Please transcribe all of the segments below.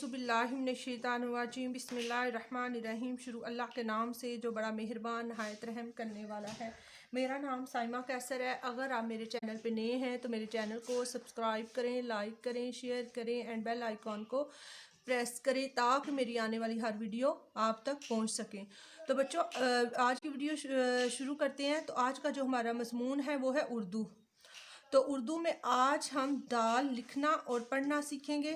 बिस्मिल्लाहिर्रहमानिर्रहीम बिस्मिल्लाहिर्रहमानिर्रहीम। शुरू अल्लाह के नाम से जो बड़ा मेहरबान नहायत रहम करने वाला है। मेरा नाम साइमा कैसर है। अगर आप मेरे चैनल पे नए हैं तो मेरे चैनल को सब्सक्राइब करें, लाइक करें, शेयर करें एंड बेल आइकॉन को प्रेस करें ताकि मेरी आने वाली हर वीडियो आप तक पहुंच सकें। तो बच्चों आज की वीडियो शुरू करते हैं। तो आज का जो हमारा मज़मून है वो है उर्दू। तो उर्दू में आज हम दाल लिखना और पढ़ना सीखेंगे।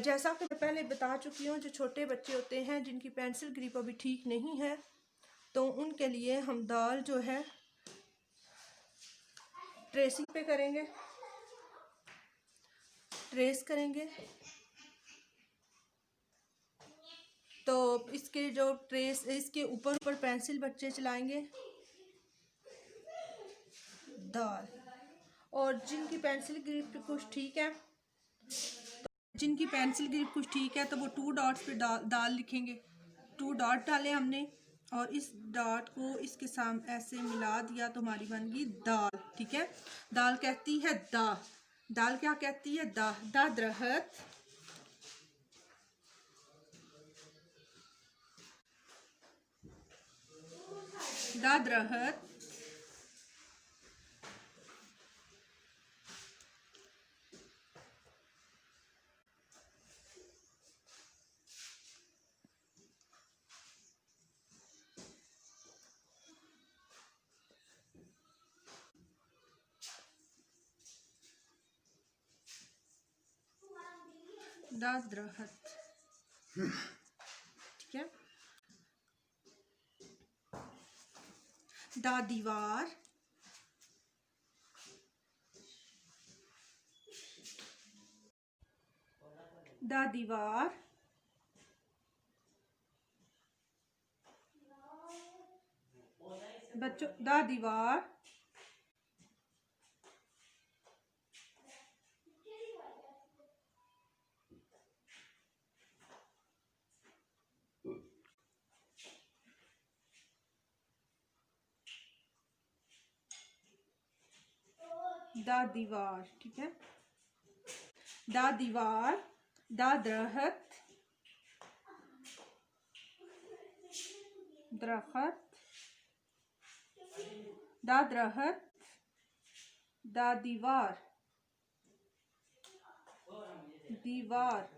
जैसा कि मैं पहले बता चुकी हूँ, जो छोटे बच्चे होते हैं जिनकी पेंसिल ग्रिप अभी ठीक नहीं है तो उनके लिए हम दाल जो है ट्रेसिंग पे करेंगे, ट्रेस करेंगे। तो इसके जो ट्रेस इसके ऊपर ऊपर पेंसिल बच्चे चलाएंगे दाल। और जिनकी पेंसिल ग्रिप कुछ ठीक है तो वो 2 डॉट्स पे दाल लिखेंगे। 2 डॉट डाले हमने और इस डॉट को इसके सामने ऐसे मिला दिया तो हमारी बन गई दाल। ठीक है, दाल कहती है दा। दाल क्या कहती है? दा। दा दरख्त, दा दरख्त, दा दरख्त। ठीक है, दा दीवार, दा दीवार, बच्चों दा दीवार, दा दीवार। ठीक है, दा दीवार, दा दरख्त, दरख्त, दा दरख्त, दा दीवार, दीवार,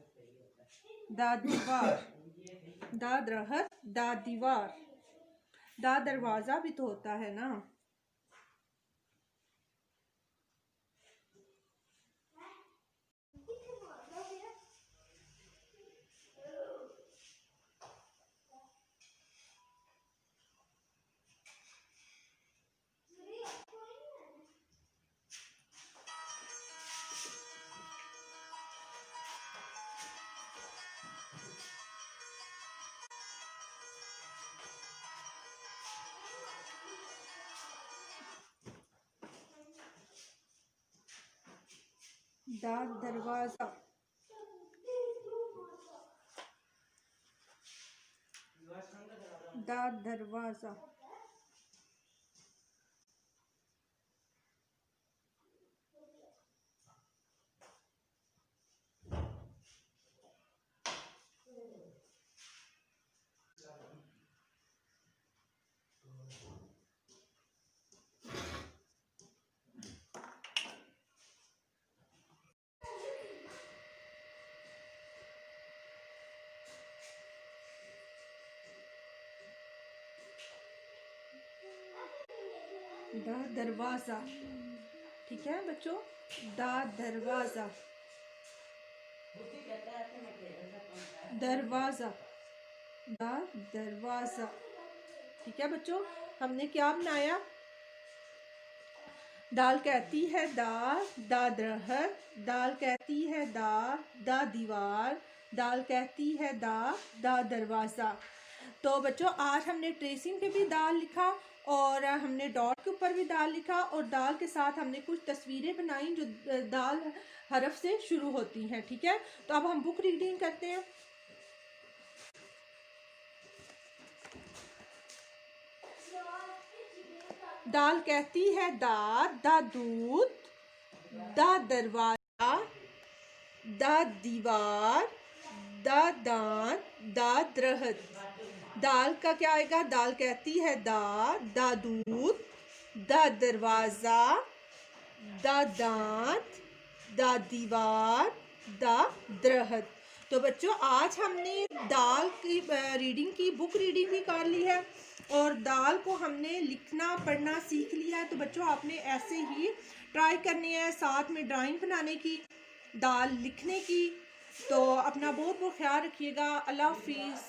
दा दीवार, दा दरख्त, दा दीवार। दा दरवाजा भी तो होता है ना। दा दरवाजा, दा दरवाजा। दा दरवाजा। ठीक है बच्चों, दा दरवाजा, दरवाजा, दा दरवाजा। ठीक है बच्चों, हमने क्या बनाया? दाल कहती है दा, दा दरख्त, दाल कहती है दा, दा दीवार, दाल कहती है दा, दा दरवाज़ा। तो बच्चों आज हमने ट्रेसिंग पे भी दाल लिखा और हमने डॉट के ऊपर भी दाल लिखा और दाल के साथ हमने कुछ तस्वीरें बनाई जो दाल हरफ से शुरू होती हैं। ठीक है, तो अब हम बुक रीडिंग करते हैं। दाल कहती है दा, दा दूध, दा दरवाजा, दा दीवार, दांत, दा दरख्त। दाल का क्या आएगा? दाल कहती है दा दूध, दा दरवाज़ा, दा दांत, दा दीवार, दा दरख्त। तो बच्चों आज हमने दाल की रीडिंग की, बुक रीडिंग भी कर ली है और दाल को हमने लिखना पढ़ना सीख लिया है। तो बच्चों आपने ऐसे ही ट्राई करनी है, साथ में ड्राइंग बनाने की, दाल लिखने की। तो अपना बहुत बहुत ख्याल रखिएगा। अल्लाह हाफिज़।